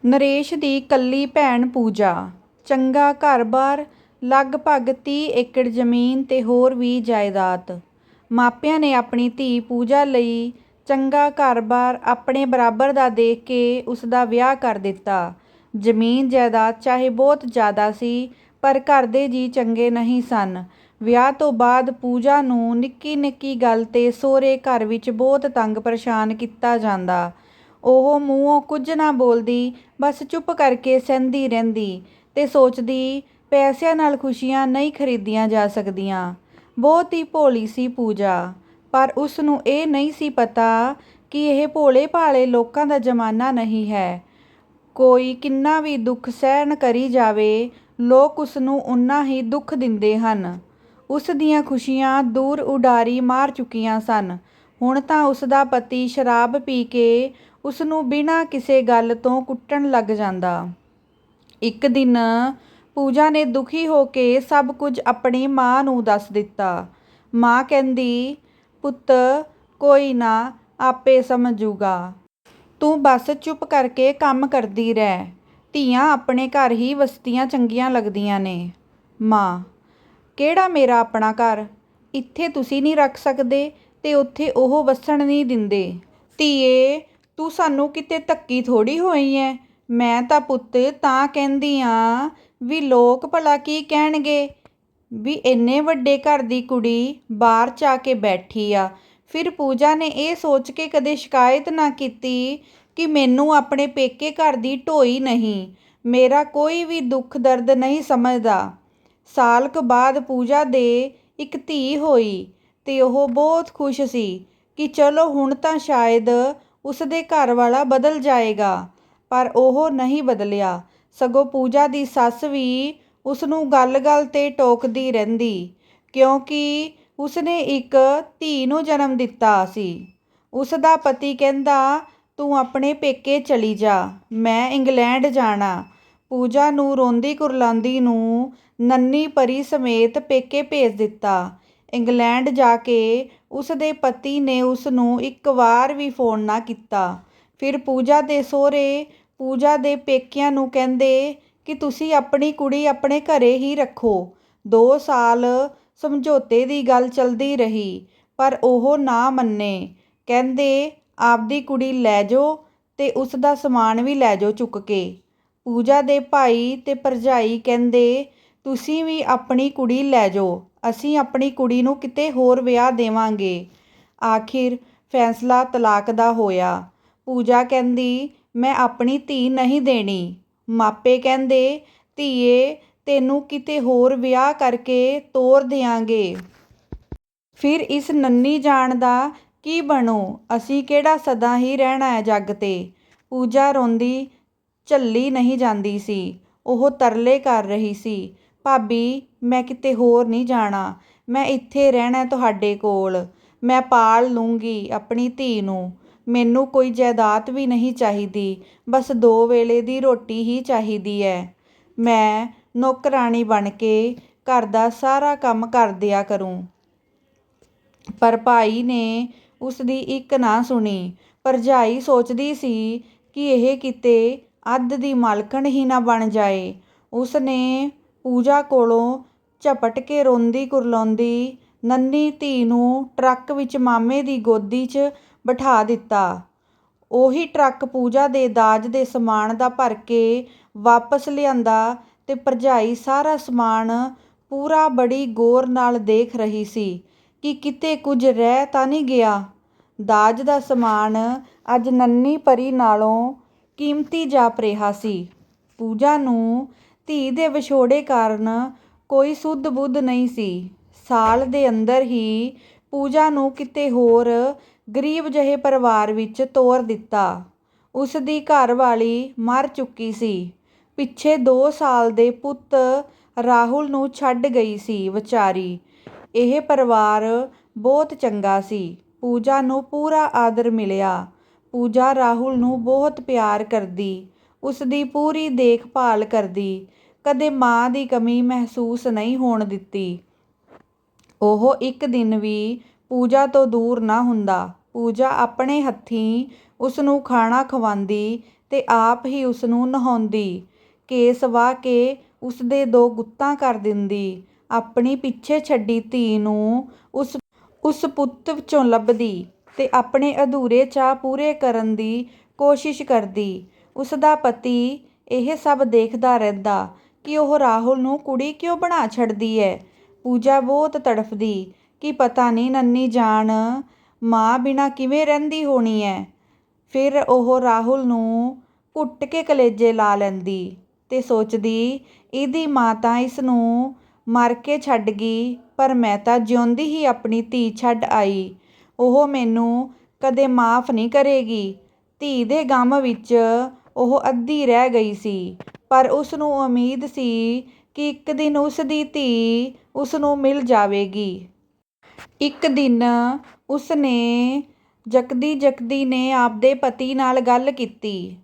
ਨਰੇਸ਼ ਦੀ ਕੱਲੀ ਭੈਣ ਪੂਜਾ। ਚੰਗਾ ਘਰ-ਬਾਰ, ਲਗਭਗ 30 ਏਕੜ ਜ਼ਮੀਨ ਤੇ ਹੋਰ ਵੀ ਜਾਇਦਾਦ। ਮਾਪਿਆਂ ਨੇ ਆਪਣੀ ਧੀ ਪੂਜਾ ਲਈ ਚੰਗਾ ਘਰ-ਬਾਰ ਆਪਣੇ ਬਰਾਬਰ ਦਾ ਦੇਖ ਕੇ ਉਸਦਾ ਵਿਆਹ ਕਰ ਦਿੱਤਾ। ਜ਼ਮੀਨ ਜਾਇਦਾਦ ਚਾਹੇ ਬਹੁਤ ਜ਼ਿਆਦਾ ਸੀ, ਪਰ ਘਰ ਦੇ ਜੀਅ ਚੰਗੇ ਨਹੀਂ ਸਨ। ਵਿਆਹ ਤੋਂ ਬਾਅਦ ਪੂਜਾ ਨੂੰ ਨਿੱਕੀ-ਨਿੱਕੀ ਗੱਲ ਤੇ ਸਹੁਰੇ ਘਰ ਵਿੱਚ ਬਹੁਤ ਤੰਗ ਪਰੇਸ਼ਾਨ ਕੀਤਾ ਜਾਂਦਾ। ਉਹ ਮੂੰਹੋਂ ਕੁਝ ਨਾ ਬੋਲਦੀ, ਬਸ ਚੁੱਪ ਕਰਕੇ ਸਹਿੰਦੀ ਰਹਿੰਦੀ ਤੇ ਸੋਚਦੀ, ਪੈਸਿਆਂ ਨਾਲ ਖੁਸ਼ੀਆਂ ਨਹੀਂ ਖਰੀਦੀਆਂ ਜਾ ਸਕਦੀਆਂ। ਬਹੁਤ ਹੀ ਭੋਲੀ ਸੀ ਪੂਜਾ, ਪਰ ਉਸ ਨੂੰ ਇਹ ਨਹੀਂ ਸੀ ਪਤਾ ਕਿ ਇਹ ਭੋਲੇ-ਭਾਲੇ ਲੋਕਾਂ ਦਾ ਜ਼ਮਾਨਾ ਨਹੀਂ ਹੈ। ਕੋਈ ਕਿੰਨਾ ਵੀ ਦੁੱਖ ਸਹਿਣ ਕਰੀ ਜਾਵੇ, ਲੋਕ ਉਸ ਨੂੰ ਓਨਾ ਹੀ ਦੁੱਖ ਦਿੰਦੇ ਹਨ। ਉਸ ਦੀਆਂ ਖੁਸ਼ੀਆਂ ਦੂਰ ਉਡਾਰੀ ਮਾਰ ਚੁੱਕੀਆਂ ਸਨ। ਹੁਣ ਤਾਂ ਉਸਦਾ ਪਤੀ ਸ਼ਰਾਬ ਪੀ ਕੇ ਉਸ ਨੂੰ ਬਿਨਾਂ ਕਿਸੇ ਗੱਲ ਤੋਂ ਕੁੱਟਣ ਲੱਗ ਜਾਂਦਾ। ਇੱਕ ਦਿਨ ਪੂਜਾ ਨੇ ਦੁਖੀ ਹੋ ਕੇ ਸਭ ਕੁਝ ਆਪਣੀ ਮਾਂ ਨੂੰ ਦੱਸ ਦਿੱਤਾ। ਮਾਂ ਕਹਿੰਦੀ, "ਪੁੱਤ, ਕੋਈ ਨਾ, ਆਪੇ ਸਮਝੂਗਾ। ਤੂੰ ਬਸ ਚੁੱਪ ਕਰਕੇ ਕੰਮ ਕਰਦੀ ਰਹਿ। ਧੀਆਂ ਆਪਣੇ ਘਰ ਹੀ ਵਸਦੀਆਂ ਚੰਗੀਆਂ ਲੱਗਦੀਆਂ ਨੇ।" ਮਾਂ: "ਕਿਹੜਾ ਮੇਰਾ ਆਪਣਾ ਘਰ? ਇੱਥੇ ਤੁਸੀਂ ਨਹੀਂ ਰੱਖ ਸਕਦੇ ਤੇ ਉੱਥੇ ਉਹ ਵਸਣ ਨਹੀਂ ਦਿੰਦੇ। ਧੀਏ, ਤੂੰ ਸਾਨੂੰ ਕਿਤੇ ਧੱਕੀ ਥੋੜ੍ਹੀ ਹੋਈ ਐ। ਮੈਂ ਤਾਂ ਪੁੱਤ ਤਾਂ ਕਹਿੰਦੀ ਆਂ ਵੀ ਲੋਕ ਭਲਾ ਕੀ ਕਹਿਣਗੇ ਵੀ ਇੰਨੇ ਵੱਡੇ ਘਰ ਦੀ ਕੁੜੀ ਬਾਹਰ 'ਚ ਆ ਕੇ ਬੈਠੀ ਆ।" ਫਿਰ ਪੂਜਾ ਨੇ ਇਹ ਸੋਚ ਕੇ ਕਦੇ ਸ਼ਿਕਾਇਤ ਨਾ ਕੀਤੀ ਕਿ ਮੈਨੂੰ ਆਪਣੇ ਪੇਕੇ ਘਰ ਦੀ ਢੋਈ ਨਹੀਂ, ਮੇਰਾ ਕੋਈ ਵੀ ਦੁੱਖ ਦਰਦ ਨਹੀਂ ਸਮਝਦਾ। ਸਾਲ ਕੁ ਬਾਅਦ ਪੂਜਾ ਦੇ ਇੱਕ ਧੀ ਹੋਈ ਤੇ ਉਹ ਬਹੁਤ ਖੁਸ਼ ਸੀ ਕਿ ਚਲੋ ਹੁਣ ਤਾਂ ਸ਼ਾਇਦ ਉਸਦੇ ਘਰ ਵਾਲਾ ਬਦਲ ਜਾਏਗਾ, ਪਰ ਉਹ ਨਹੀਂ ਬਦਲਿਆ। ਸਗੋਂ ਪੂਜਾ ਦੀ ਸੱਸ ਵੀ ਉਸਨੂੰ ਗੱਲ-ਗੱਲ ਤੇ ਟੋਕਦੀ ਰਹਿੰਦੀ, ਕਿਉਂਕਿ ਉਸਨੇ ਇੱਕ ਧੀ ਨੂੰ ਜਨਮ ਦਿੱਤਾ ਸੀ। ਉਸਦਾ ਪਤੀ ਕਹਿੰਦਾ, "ਤੂੰ ਆਪਣੇ ਪੇਕੇ ਚਲੀ ਜਾ, ਮੈਂ ਇੰਗਲੈਂਡ ਜਾਣਾ।" ਪੂਜਾ ਨੂੰ ਰੋਂਦੀ ਕੁਰਲਾਉਂਦੀ ਨੂੰ ਨੰਨ੍ਹੀ ਪਰੀ ਸਮੇਤ ਪੇਕੇ ਭੇਜ ਦਿੱਤਾ। ਇੰਗਲੈਂਡ ਜਾ ਕੇ ਉਸਦੇ ਪਤੀ ਨੇ ਉਸਨੂੰ ਇੱਕ ਵਾਰ ਵੀ ਫੋਨ ਨਾ ਕੀਤਾ। ਫਿਰ ਪੂਜਾ ਦੇ ਸਹੁਰੇ ਪੂਜਾ ਦੇ ਪੇਕਿਆਂ ਨੂੰ ਕਹਿੰਦੇ ਕਿ ਤੁਸੀਂ ਆਪਣੀ ਕੁੜੀ ਆਪਣੇ ਘਰੇ ਹੀ ਰੱਖੋ। 2 ਸਾਲ ਸਮਝੌਤੇ ਦੀ ਗੱਲ ਚੱਲਦੀ ਰਹੀ, ਪਰ ਉਹ ਨਾ ਮੰਨੇ। ਕਹਿੰਦੇ, "ਆਪਦੀ ਕੁੜੀ ਲੈ ਜਾਓ ਤੇ ਉਸਦਾ ਸਮਾਨ ਵੀ ਲੈ ਜਾਓ ਚੁੱਕ ਕੇ।" ਪੂਜਾ ਦੇ ਭਾਈ ਤੇ ਭਰਜਾਈ ਕਹਿੰਦੇ, "ਤੁਸੀਂ ਵੀ ਆਪਣੀ ਕੁੜੀ ਲੈ ਜਾਓ, ਅਸੀਂ ਆਪਣੀ ਕੁੜੀ ਨੂੰ ਕਿਤੇ ਹੋਰ ਵਿਆਹ ਦੇਵਾਂਗੇ।" ਆਖਿਰ ਫੈਸਲਾ ਤਲਾਕ ਦਾ ਹੋਇਆ। ਪੂਜਾ ਕਹਿੰਦੀ, "ਮੈਂ ਆਪਣੀ ਧੀ ਨਹੀਂ ਦੇਣੀ।" ਮਾਪੇ ਕਹਿੰਦੇ, "ਧੀਏ, ਤੈਨੂੰ ਕਿਤੇ ਹੋਰ ਵਿਆਹ ਕਰਕੇ ਤੋਰ ਦਿਆਂਗੇ। ਫਿਰ ਇਸ ਨੰਨ੍ਹੀ ਜਾਨ ਦਾ ਕੀ ਬਣੂ? ਅਸੀਂ ਕਿਹੜਾ ਸਦਾ ਹੀ ਰਹਿਣਾ ਹੈ ਜੱਗ ਤੇ?" ਪੂਜਾ ਰੋਂਦੀ ਝੱਲੀ ਨਹੀਂ ਜਾਂਦੀ ਸੀ। ਉਹ ਤਰਲੇ ਕਰ ਰਹੀ ਸੀ, "ਭਾਬੀ, ਮੈਂ ਕਿਤੇ ਹੋਰ ਨਹੀਂ ਜਾਣਾ। ਮੈਂ ਇੱਥੇ ਰਹਿਣਾ ਤੁਹਾਡੇ ਕੋਲ। ਮੈਂ ਪਾਲ ਲੂੰਗੀ ਆਪਣੀ ਧੀ ਨੂੰ। ਮੈਨੂੰ ਕੋਈ ਜਾਇਦਾਦ ਵੀ ਨਹੀਂ ਚਾਹੀਦੀ, ਬਸ 2 ਵੇਲੇ ਦੀ ਰੋਟੀ ਹੀ ਚਾਹੀਦੀ ਹੈ। ਮੈਂ ਨੌਕਰਾਣੀ ਬਣ ਕੇ ਘਰ ਦਾ ਸਾਰਾ ਕੰਮ ਕਰ ਦਿਆ ਕਰੂੰ।" ਪਰ ਭਾਈ ਨੇ ਉਸਦੀ ਇੱਕ ਨਾ ਸੁਣੀ। ਭਰਜਾਈ ਸੋਚਦੀ ਸੀ ਕਿ ਇਹ ਕਿਤੇ ਅੱਧ ਦੀ ਮਾਲਕਣ ਹੀ ਨਾ ਬਣ ਜਾਏ। ਉਸਨੇ ਪੂਜਾ ਕੋਲੋਂ ਝਪਟ ਕੇ ਰੋਂਦੀ ਕੁਰਲਾਉਂਦੀ ਨੰਨ੍ਹੀ ਧੀ ਨੂੰ ਟਰੱਕ ਵਿੱਚ ਮਾਮੇ ਦੀ ਗੋਦੀ 'ਚ ਬਿਠਾ ਦਿੱਤਾ। ਉਹੀ ਟਰੱਕ ਪੂਜਾ ਦੇ ਦਾਜ ਦੇ ਸਮਾਨ ਦਾ ਭਰ ਕੇ ਵਾਪਸ ਲਿਆਂਦਾ ਤੇ ਭਰਜਾਈ ਸਾਰਾ ਸਮਾਨ ਪੂਰਾ ਬੜੀ ਗੌਰ ਨਾਲ ਦੇਖ ਰਹੀ ਸੀ ਕਿ ਕਿਤੇ ਕੁਝ ਰਹਿ ਤਾਂ ਨਹੀਂ ਗਿਆ। ਦਾਜ ਦਾ ਸਮਾਨ ਅੱਜ ਨੰਨ੍ਹੀ ਪਰੀ ਨਾਲੋਂ ਕੀਮਤੀ ਜਾਪ ਰਿਹਾ ਸੀ। ਪੂਜਾ ਨੂੰ ਧੀ ਦੇ ਵਿਛੋੜੇ ਕਾਰਨ ਕੋਈ ਸੁੱਧ-ਬੁੱਧ ਨਹੀਂ ਸੀ। ਸਾਲ ਦੇ ਅੰਦਰ ਹੀ ਪੂਜਾ ਨੂੰ ਕਿਤੇ ਹੋਰ ਗਰੀਬ ਜਿਹੇ ਪਰਿਵਾਰ ਵਿੱਚ ਤੋਰ ਦਿੱਤਾ। ਉਸਦੀ ਘਰਵਾਲੀ ਮਰ ਚੁੱਕੀ ਸੀ। ਪਿੱਛੇ 2 ਸਾਲ ਦੇ ਪੁੱਤ ਰਾਹੁਲ ਨੂੰ ਛੱਡ ਗਈ ਸੀ ਵਿਚਾਰੀ। ਇਹ ਪਰਿਵਾਰ ਬਹੁਤ ਚੰਗਾ ਸੀ। ਪੂਜਾ ਨੂੰ ਪੂਰਾ ਆਦਰ ਮਿਲਿਆ। ਪੂਜਾ ਰਾਹੁਲ ਨੂੰ ਬਹੁਤ ਪਿਆਰ ਕਰਦੀ, ਉਸਦੀ ਪੂਰੀ ਦੇਖਭਾਲ ਕਰਦੀ, ਕਦੇ ਮਾਂ ਦੀ ਕਮੀ ਮਹਿਸੂਸ ਨਹੀਂ ਹੋਣ ਦਿੱਤੀ। ਉਹ ਇੱਕ ਦਿਨ ਵੀ ਪੂਜਾ ਤੋਂ ਦੂਰ ਨਾ ਹੁੰਦਾ। ਪੂਜਾ ਆਪਣੇ ਹੱਥੀਂ ਉਸਨੂੰ ਖਾਣਾ ਖਵਾਉਂਦੀ ਤੇ ਆਪ ਹੀ ਉਸ ਨੂੰ ਨਹਾਉਂਦੀ, ਕੇਸ ਵਾਹ ਕੇ ਉਸ ਦੇ 2 ਗੁੱਤਾਂ ਕਰ ਦਿੰਦੀ, ਆਪਣੀ ਪਿੱਛੇ ਛੱਡੀ ਧੀ ਨੂੰ ਉਸ ਪੁੱਤ ਵਿੱਚੋਂ ਲੱਭਦੀ ਤੇ ਆਪਣੇ ਅਧੂਰੇ ਚਾਅ ਪੂਰੇ ਕਰਨ ਦੀ ਕੋਸ਼ਿਸ਼ ਕਰਦੀ। ਉਸ ਦਾ ਪਤੀ ਇਹ ਸਭ ਦੇਖਦਾ ਰਹਿੰਦਾ ਕਿ ਉਹ ਰਾਹੁਲ ਨੂੰ ਕੁੜੀ ਕਿਉਂ ਬਣਾ ਛੱਡਦੀ ਹੈ। ਪੂਜਾ ਬਹੁਤ ਤੜਫਦੀ ਕਿ ਪਤਾ ਨਹੀਂ ਨੰਨ੍ਹੀ ਜਾਨ ਮਾਂ ਬਿਨਾਂ ਕਿਵੇਂ ਰਹਿੰਦੀ ਹੋਣੀ ਹੈ। ਫਿਰ ਉਹ ਰਾਹੁਲ ਨੂੰ ਘੁੱਟ ਕੇ ਕਲੇਜੇ ਲਾ ਲੈਂਦੀ ਤੇ ਸੋਚਦੀ, ਇਹਦੀ ਮਾਂ ਤਾਂ ਇਸ ਨੂੰ ਮਰ ਕੇ ਛੱਡ ਗਈ, ਪਰ ਮੈਂ ਤਾਂ ਜਿਉਂਦੀ ਹੀ ਆਪਣੀ ਧੀ ਛੱਡ ਆਈ। ਉਹ ਮੈਨੂੰ ਕਦੇ ਮਾਫ਼ ਨਹੀਂ ਕਰੇਗੀ। ਧੀ ਦੇ ਗਮ ਵਿੱਚ ਉਹ ਅੱਧੀ ਰਹਿ ਗਈ ਸੀ, ਪਰ ਉਸ ਨੂੰ ਉਮੀਦ ਸੀ ਕਿ ਇੱਕ ਦਿਨ ਉਸ ਦੀ ਧੀ ਉਸ ਨੂੰ ਮਿਲ ਜਾਵੇਗੀ। ਇੱਕ ਦਿਨ ਉਸ ਨੇ ਜਗਦੀ ਨੇ ਆਪਦੇ ਪਤੀ ਨਾਲ ਗੱਲ ਕੀਤੀ।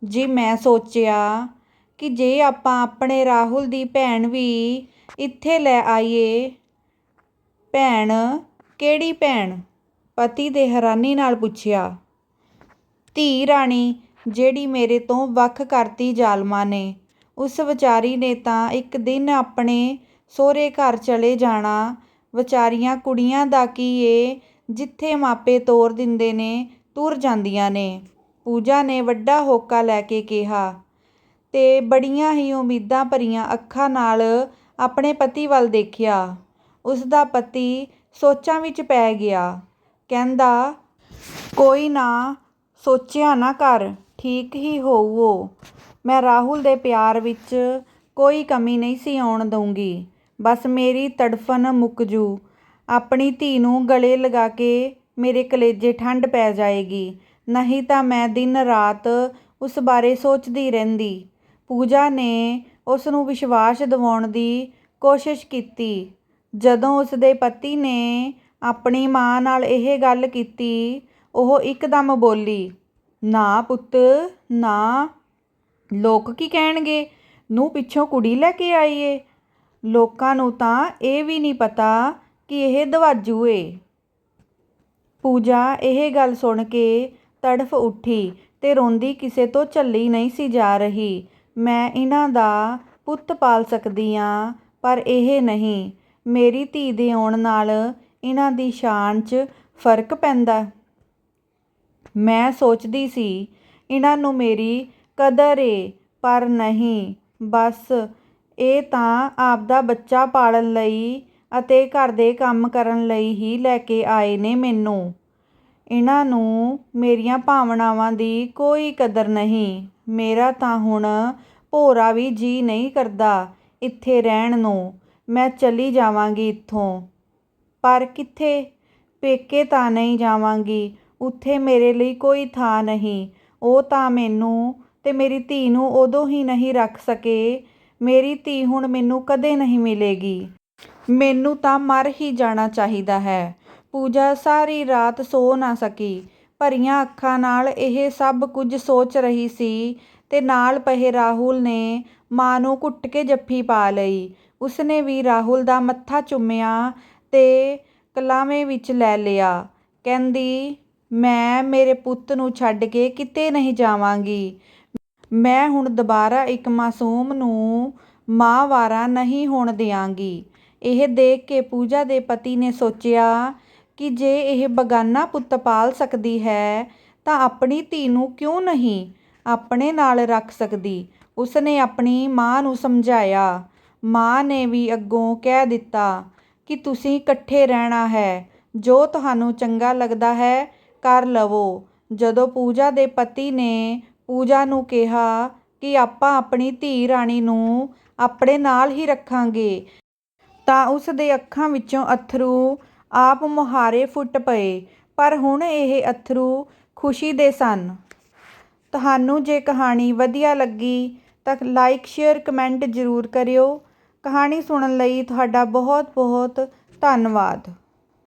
ਜੀ ਮੈਂ ਸੋਚਿਆ ਕਿ ਜੇ ਆਪਾਂ ਆਪਣੇ ਰਾਹੁਲ ਦੀ ਭੈਣ ਵੀ ਇੱਥੇ ਲੈ ਆਈਏ। ਭੈਣ? ਕਿਹੜੀ ਭੈਣ? ਪਤੀ ਦੇ ਹੈਰਾਨੀ ਨਾਲ ਪੁੱਛਿਆ। ਧੀ ਰਾਣੀ, ਜਿਹੜੀ ਮੇਰੇ ਤੋਂ ਵੱਖ ਕਰਤੀ ਜ਼ਾਲਮਾਂ ਨੇ। ਉਸ ਵਿਚਾਰੀ ਨੇ ਤਾਂ ਇੱਕ ਦਿਨ ਆਪਣੇ ਸਹੁਰੇ ਘਰ ਚਲੇ ਜਾਣਾ। ਵਿਚਾਰੀਆਂ ਕੁੜੀਆਂ ਦਾ ਕੀ ਏ, ਜਿੱਥੇ ਮਾਪੇ ਤੋਰ ਦਿੰਦੇ ਨੇ ਤੁਰ ਜਾਂਦੀਆਂ ਨੇ, ਪੂਜਾ ਨੇ ਵੱਡਾ ਹੋਕਾ ਲੈ ਕੇ ਕਿਹਾ ਤੇ ਬੜੀਆਂ ਹੀ ਉਮੀਦਾਂ ਭਰੀਆਂ ਅੱਖਾਂ ਨਾਲ ਆਪਣੇ ਪਤੀ ਵੱਲ ਦੇਖਿਆ। ਉਸ ਦਾ ਪਤੀ ਸੋਚਾਂ ਵਿੱਚ ਪੈ ਗਿਆ। ਕਹਿੰਦਾ, ਕੋਈ ਨਾ, ਸੋਚਿਆ ਨਾ ਕਰ, ਠੀਕ ਹੀ ਹੋਊ। ਮੈਂ ਰਾਹੁਲ ਦੇ ਪਿਆਰ ਵਿੱਚ ਕੋਈ ਕਮੀ ਨਹੀਂ ਸੀ ਆਉਣ ਦਊਂਗੀ। ਬਸ ਮੇਰੀ ਤੜਫਣ ਮੁੱਕ ਜੂ। ਆਪਣੀ ਧੀ ਨੂੰ ਗਲੇ ਲਗਾ ਕੇ ਮੇਰੇ ਕਲੇਜੇ ਠੰਡ ਪੈ ਜਾਏਗੀ। ਨਹੀਂ ਤਾਂ ਮੈਂ ਦਿਨ ਰਾਤ ਉਸ ਬਾਰੇ ਸੋਚਦੀ ਰਹਿੰਦੀ। ਪੂਜਾ ਨੇ ਉਸ ਨੂੰ ਵਿਸ਼ਵਾਸ ਦਿਵਾਉਣ ਦੀ ਕੋਸ਼ਿਸ਼ ਕੀਤੀ। ਜਦੋਂ ਉਸ ਦੇ ਪਤੀ ਨੇ ਆਪਣੀ ਮਾਂ ਨਾਲ ਇਹ ਗੱਲ ਕੀਤੀ, ਉਹ ਇੱਕਦਮ ਬੋਲੀ, ਨਾ ਪੁੱਤ ਨਾ, ਲੋਕ ਕੀ ਕਹਿਣਗੇ? ਨੂੰ ਪਿੱਛੋਂ ਕੁੜੀ ਲੈ ਕੇ ਆਈ ਏ। ਲੋਕਾਂ ਨੂੰ ਤਾਂ ਇਹ ਵੀ ਨਹੀਂ ਪਤਾ ਕਿ ਇਹ ਦਵਾਜੂ ਏ। ਪੂਜਾ ਇਹ ਗੱਲ ਸੁਣ ਕੇ ਤੜਫ ਉੱਠੀ ਤੇ ਰੋਂਦੀ ਕਿਸੇ ਤੋਂ ਝੱਲੀ ਨਹੀਂ ਸੀ ਜਾ ਰਹੀ। ਮੈਂ ਇਹਨਾਂ ਦਾ ਪੁੱਤ ਪਾਲ ਸਕਦੀ ਆਂ, ਪਰ ਇਹ ਨਹੀਂ। ਮੇਰੀ ਧੀ ਦੇ ਆਉਣ ਨਾਲ ਇਹਨਾਂ ਦੀ ਸ਼ਾਨ 'ਚ ਫਰਕ ਪੈਂਦਾ। ਮੈਂ ਸੋਚਦੀ ਸੀ ਇਹਨਾਂ ਨੂੰ ਮੇਰੀ ਕਦਰ ਏ, ਪਰ ਨਹੀਂ। ਬਸ ਇਹ ਤਾਂ ਆਪਦਾ ਬੱਚਾ ਪਾਲਣ ਲਈ ਅਤੇ ਘਰ ਦੇ ਕੰਮ ਕਰਨ ਲਈ ਹੀ ਲੈ ਕੇ ਆਏ ਨੇ ਮੈਨੂੰ। ਇਹਨਾਂ ਨੂੰ ਮੇਰੀਆਂ ਭਾਵਨਾਵਾਂ ਦੀ ਕੋਈ ਕਦਰ ਨਹੀਂ। ਮੇਰਾ ਤਾਂ ਹੁਣ ਭੋਰਾ ਵੀ ਜੀ ਨਹੀਂ ਕਰਦਾ ਇੱਥੇ ਰਹਿਣ ਨੂੰ। ਮੈਂ ਚਲੀ ਜਾਵਾਂਗੀ ਇੱਥੋਂ। ਪਰ ਕਿੱਥੇ? ਪੇਕੇ ਤਾਂ ਨਹੀਂ ਜਾਵਾਂਗੀ। ਉੱਥੇ ਮੇਰੇ ਲਈ ਕੋਈ ਥਾਂ ਨਹੀਂ। ਉਹ ਤਾਂ ਮੈਨੂੰ ਤੇ ਮੇਰੀ ਧੀ ਨੂੰ ਉਦੋਂ ਹੀ ਨਹੀਂ ਰੱਖ ਸਕੇ। ਮੇਰੀ ਧੀ ਹੁਣ ਮੈਨੂੰ ਕਦੇ ਨਹੀਂ ਮਿਲੇਗੀ। ਮੈਨੂੰ ਤਾਂ ਮਰ ਹੀ ਜਾਣਾ ਚਾਹੀਦਾ ਹੈ। ਪੂਜਾ ਸਾਰੀ ਰਾਤ ਸੋ ਨਾ ਸਕੀ। ਭਰੀਆਂ ਅੱਖਾਂ ਨਾਲ ਇਹ ਸਭ ਕੁਝ ਸੋਚ ਰਹੀ ਸੀ ਤੇ ਨਾਲ ਪਏ ਰਾਹੁਲ ਨੇ ਮਾਂ ਨੂੰ ਘੁੱਟ ਕੇ ਜੱਫੀ ਪਾ ਲਈ। ਉਸਨੇ ਵੀ ਰਾਹੁਲ ਦਾ ਮੱਥਾ ਚੁੰਮਿਆ ਤੇ ਕਲਾਵੇਂ ਵਿੱਚ ਲੈ ਲਿਆ। ਕਹਿੰਦੀ, ਮੈਂ ਮੇਰੇ ਪੁੱਤ ਨੂੰ ਛੱਡ ਕੇ ਕਿਤੇ ਨਹੀਂ ਜਾਵਾਂਗੀ। ਮੈਂ ਹੁਣ ਦੁਬਾਰਾ ਇੱਕ ਮਾਸੂਮ ਨੂੰ ਮਾਂ ਵਾਰਾ ਨਹੀਂ ਹੋਣ ਦਿਆਂਗੀ। ਇਹ ਦੇਖ ਕੇ ਪੂਜਾ ਦੇ ਪਤੀ ਨੇ ਸੋਚਿਆ ਕਿ ਜੇ ਇਹ ਬਗਾਨਾ ਪੁੱਤ ਪਾਲ ਸਕਦੀ ਹੈ ਤਾਂ ਆਪਣੀ ਧੀ ਨੂੰ ਕਿਉਂ ਨਹੀਂ ਆਪਣੇ ਨਾਲ ਰੱਖ ਸਕਦੀ। ਉਸਨੇ ਆਪਣੀ ਮਾਂ ਨੂੰ ਸਮਝਾਇਆ। ਮਾਂ ਨੇ ਵੀ ਅੱਗੋਂ ਕਹਿ ਦਿੱਤਾ ਕਿ ਤੁਸੀਂ ਇਕੱਠੇ ਰਹਿਣਾ ਹੈ। ਜੋ ਤੁਹਾਨੂੰ ਚੰਗਾ ਲੱਗਦਾ ਹੈ ਕਰ ਲਵੋ। ਜਦੋਂ ਪੂਜਾ ਦੇ ਪਤੀ ਨੇ ਪੂਜਾ ਨੂੰ ਕਿਹਾ ਕਿ ਆਪਾਂ ਆਪਣੀ ਧੀ ਰਾਣੀ ਨੂੰ ਆਪਣੇ ਨਾਲ ਹੀ ਰੱਖਾਂਗੇ, ਤਾਂ ਉਸ ਦੇ ਅੱਖਾਂ ਵਿੱਚੋਂ ਅੱਥਰੂ ਆਪ ਮੁਹਾਰੇ ਫੁੱਟ ਪਏ। ਪਰ ਹੁਣ ਇਹ ਅੱਥਰੂ ਖੁਸ਼ੀ ਦੇ ਸਨ। ਤੁਹਾਨੂੰ ਜੇ ਕਹਾਣੀ ਵਧੀਆ ਲੱਗੀ ਤਾਂ ਲਾਈਕ, ਸ਼ੇਅਰ, ਕਮੈਂਟ ਜ਼ਰੂਰ ਕਰਿਓ। ਕਹਾਣੀ ਸੁਣਨ ਲਈ ਤੁਹਾਡਾ ਬਹੁਤ ਬਹੁਤ ਧੰਨਵਾਦ।